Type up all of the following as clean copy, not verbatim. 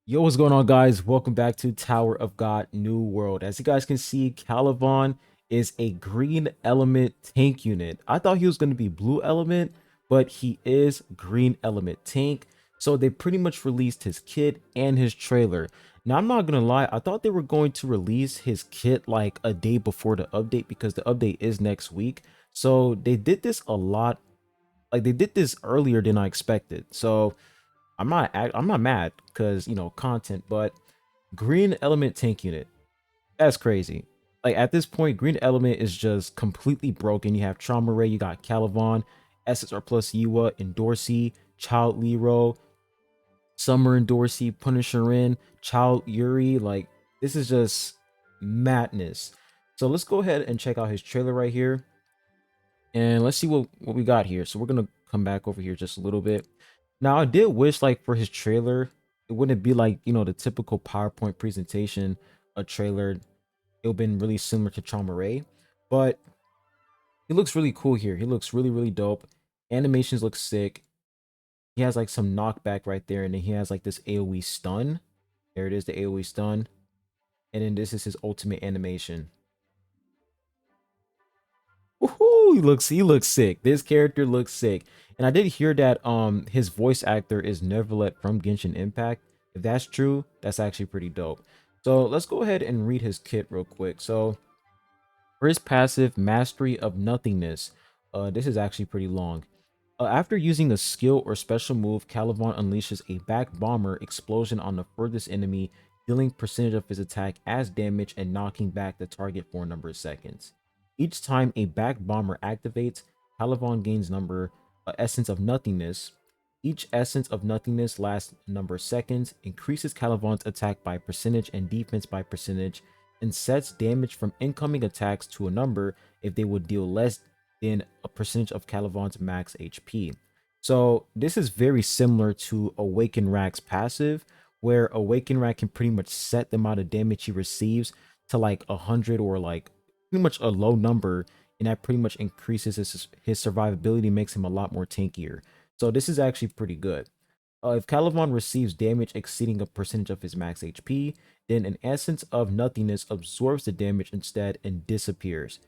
Yo, what's going on, guys? Welcome back to Tower of God New World. As you guys can see, KALLAVAN is a green element tank unit. I thought he was going to be blue element, but he is green element tank. So they pretty much released his kit and his trailer. Now, I'm not going to lie, I thought they were going to release his kit like a day before the update because the update is next week. So they did this a lot. Like they did this earlier than I expected. So I'm not mad because content, but green element tank unit, that's crazy. Like at this point, green element is just completely broken. You have Trauma Ray, you got Calavan, SSR plus Yua, Endorsey, Child Lero, Summer Endorsey, Punisher in, Child Yuri. Like this is just madness. So let's go ahead and check out his trailer right here. And let's see what we got here. So we're gonna come back over here just a little bit. Now I did wish like for his trailer, it wouldn't be like the typical PowerPoint presentation, a trailer. It would have been really similar to Trauma Ray, but he looks really cool here. He looks really dope. Animations look sick. He has like some knockback right there, and then he has like this AoE stun. There it is, the AoE stun. And then this is his ultimate animation. Woohoo! He looks sick. This character looks sick. And I did hear that his voice actor is Neverlet from Genshin Impact. If that's true, that's actually pretty dope. So let's go ahead and read his kit real quick. So for his passive, Mastery of Nothingness, this is actually pretty long. After using a skill or special move, KALLAVAN unleashes a back bomber explosion on the furthest enemy, dealing percentage of his attack as damage and knocking back the target for a number of seconds. Each time a back bomber activates, KALLAVAN gains essence of nothingness. Each essence of nothingness lasts a number of seconds, increases KALLAVAN's attack by percentage and defense by percentage, and sets damage from incoming attacks to a number if they would deal less than a percentage of KALLAVAN's max HP. So this is very similar to Awaken Rack's passive, where Awaken Rack can pretty much set the amount of damage he receives to like 100 or like pretty much a low number, and that pretty much increases his survivability, makes him a lot more tankier. So this is actually pretty good. If KALLAVAN receives damage exceeding a percentage of his max HP, then an essence of nothingness absorbs the damage instead and disappears.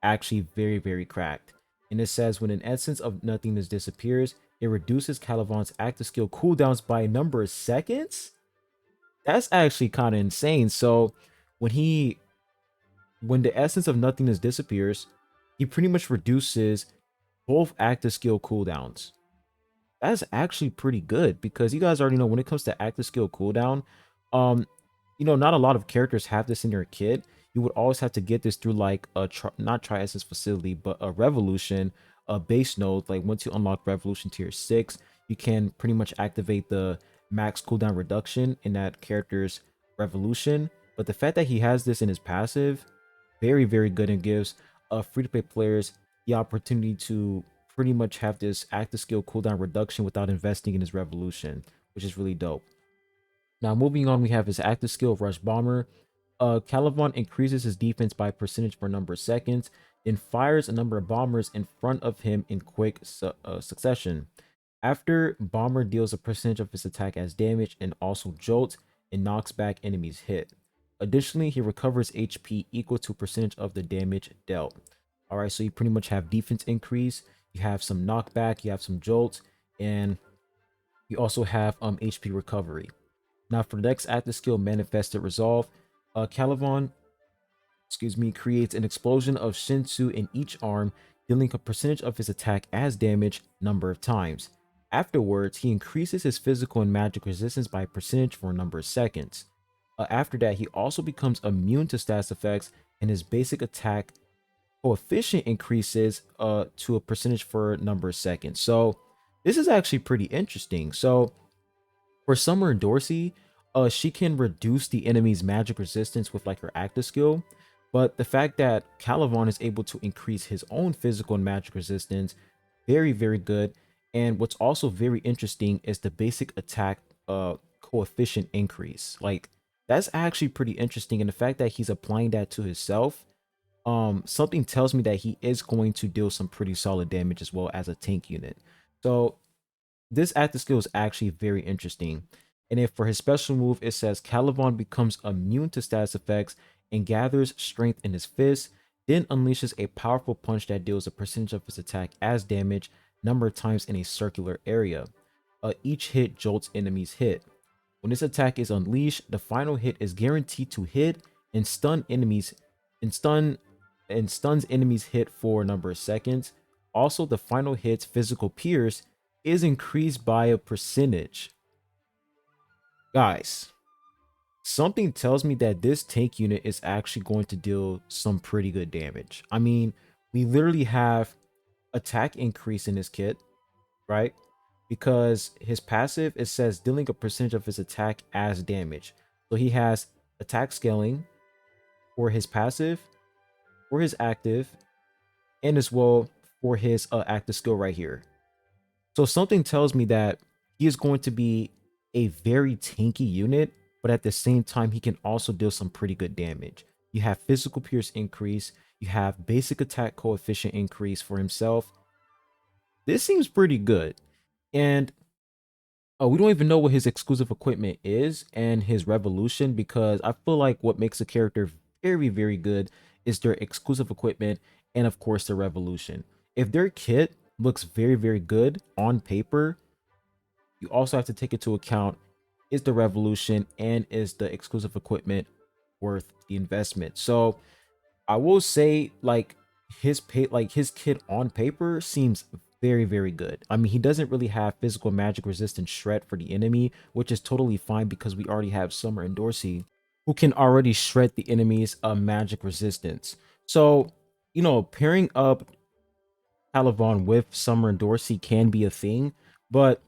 Actually very cracked. And it says when an essence of nothingness disappears, it reduces KALLAVAN's active skill cooldowns by a number of seconds. That's actually kind of insane. So when he when the essence of nothingness disappears, he pretty much reduces both active skill cooldowns. That's actually pretty good because you guys already know when it comes to active skill cooldown, um, not a lot of characters have this in their kit. You would always have to get this through like not tri essence facility, but a revolution, a base node. Like once you unlock revolution tier 6, you can pretty much activate the max cooldown reduction in that character's revolution. But the fact that he has this in his passive, very good, and gives free-to-play players the opportunity to pretty much have this active skill cooldown reduction without investing in his revolution, which is really dope. Now moving on, we have his active skill Rush Bomber. KALLAVAN increases his defense by percentage per number of seconds, then fires a number of bombers in front of him in quick succession. After Bomber deals a percentage of his attack as damage and also jolts and knocks back enemies hit. Additionally, he recovers HP equal to percentage of the damage dealt. Alright, so you pretty much have defense increase, you have some knockback, you have some jolts, and you also have HP recovery. Now for the next active skill, Manifested Resolve, KALLAVAN, creates an explosion of Shinsu in each arm, dealing a percentage of his attack as damage number of times. Afterwards, he increases his physical and magic resistance by a percentage for a number of seconds. After that, he also becomes immune to status effects, and his basic attack coefficient increases to a percentage for a number of seconds. So this is actually pretty interesting. So for Summer and Dorsey, she can reduce the enemy's magic resistance with like her active skill. But the fact that KALLAVAN is able to increase his own physical and magic resistance, very good. And what's also very interesting is the basic attack coefficient increase. Like that's actually pretty interesting. And the fact that he's applying that to himself, something tells me that he is going to deal some pretty solid damage as well as a tank unit. So this active skill is actually very interesting. And if for his special move, it says KALLAVAN becomes immune to status effects and gathers strength in his fist, then unleashes a powerful punch that deals a percentage of his attack as damage number of times in a circular area. Each hit jolts enemies hit. When this attack is unleashed, the final hit is guaranteed to hit and stun enemies and stuns enemies hit for a number of seconds. Also, the final hit's physical pierce is increased by a percentage. Guys, something tells me that this tank unit is actually going to deal some pretty good damage. I mean, we literally have attack increase in this kit, right? Because his passive, it says dealing a percentage of his attack as damage. So he has attack scaling for his passive, for his active, and as well for his active skill right here. So something tells me that he is going to be a very tanky unit, but at the same time, he can also deal some pretty good damage. You have physical pierce increase, you have basic attack coefficient increase for himself. This seems pretty good. And we don't even know what his exclusive equipment is and his revolution, because I feel like what makes a character very, very good is their exclusive equipment and, of course, their revolution. If their kit looks very, very good on paper, you also have to take into account, is the revolution and is the exclusive equipment worth the investment. So I will say, like, his kit on paper seems very, very good. I mean, he doesn't really have physical magic resistance shred for the enemy, which is totally fine because we already have Summer and Dorsey who can already shred the enemy's magic resistance. So, you know, pairing up KALLAVAN with Summer and Dorsey can be a thing, but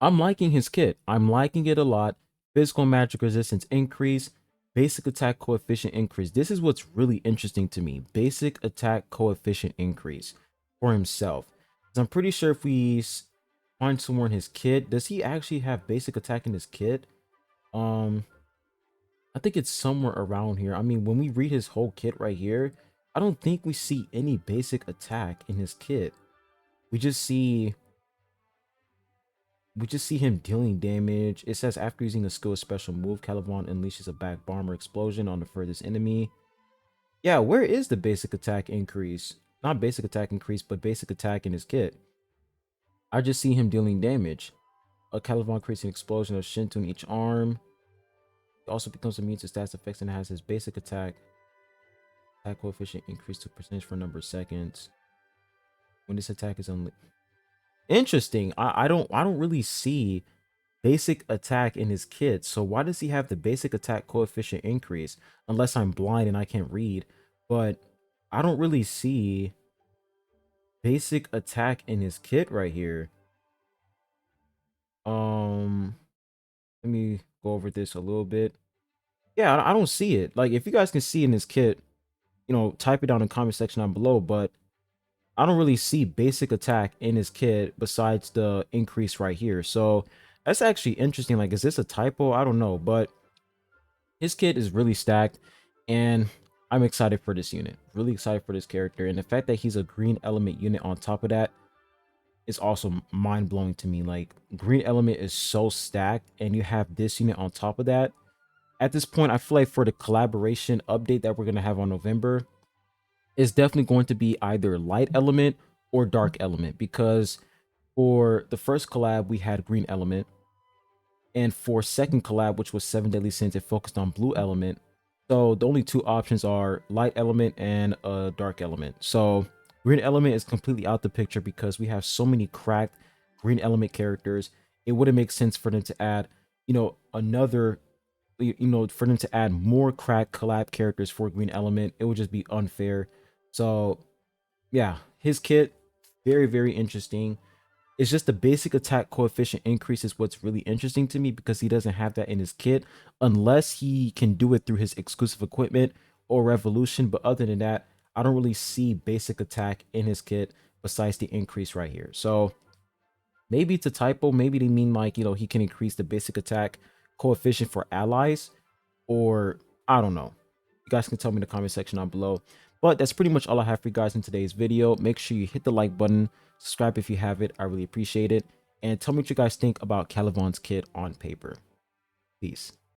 I'm liking his kit. I'm liking it a lot. Physical magic resistance increase, basic attack coefficient increase. This is what's really interesting to me. Basic attack coefficient increase for himself. 'Cause I'm pretty sure if we find somewhere in his kit, does he actually have basic attack in his kit? Um, I think it's somewhere around here. I mean, when we read his whole kit right here, I don't think we see any basic attack in his kit. We just see him dealing damage. It says after using a skill special move, KALLAVAN unleashes a back bomber explosion on the furthest enemy. Yeah, where is the basic attack increase? Not basic attack increase, but basic attack in his kit. I just see him dealing damage. A KALLAVAN creates an explosion of Shinto in each arm. He also becomes immune to stats effects and has his basic attack coefficient increased to percentage for a number of seconds. When this attack is unleashed. Interesting. I don't really see basic attack in his kit. So why does he have the basic attack coefficient increase? Unless I'm blind and I can't read. But I don't really see basic attack in his kit right here. Let me go over this a little bit. Yeah, I don't see it. Like, if you guys can see in his kit, you know, type it down in the comment section down below. But I don't really see basic attack in his kit besides the increase right here. So that's actually interesting. Like, is this a typo? I don't know, but his kit is really stacked and I'm excited for this unit. Really excited for this character. And the fact that he's a green element unit on top of that is also mind-blowing to me. Like, green element is so stacked and you have this unit on top of that. At this point, I feel like for the collaboration update that we're going to have on November, is definitely going to be either light element or dark element, because for the first collab we had green element, and for second collab, which was 7 Deadly Sins, it focused on blue element. So the only two options are light element and dark element. So green element is completely out the picture because we have so many cracked green element characters. It wouldn't make sense for them to add, you know, another, you know, for them to add more cracked collab characters for green element. It would just be unfair. So yeah, his kit, very, very interesting. It's just the basic attack coefficient increase is what's really interesting to me, because he doesn't have that in his kit unless he can do it through his exclusive equipment or revolution. But other than that, I don't really see basic attack in his kit besides the increase right here. So maybe it's a typo. Maybe they mean, like, you know, he can increase the basic attack coefficient for allies, or I don't know. You guys can tell me in the comment section down below. But that's pretty much all I have for you guys in today's video. Make sure you hit the like button, subscribe if you have it. I really appreciate it. and tell me what you guys think about KALLAVAN's kit on paper. Peace.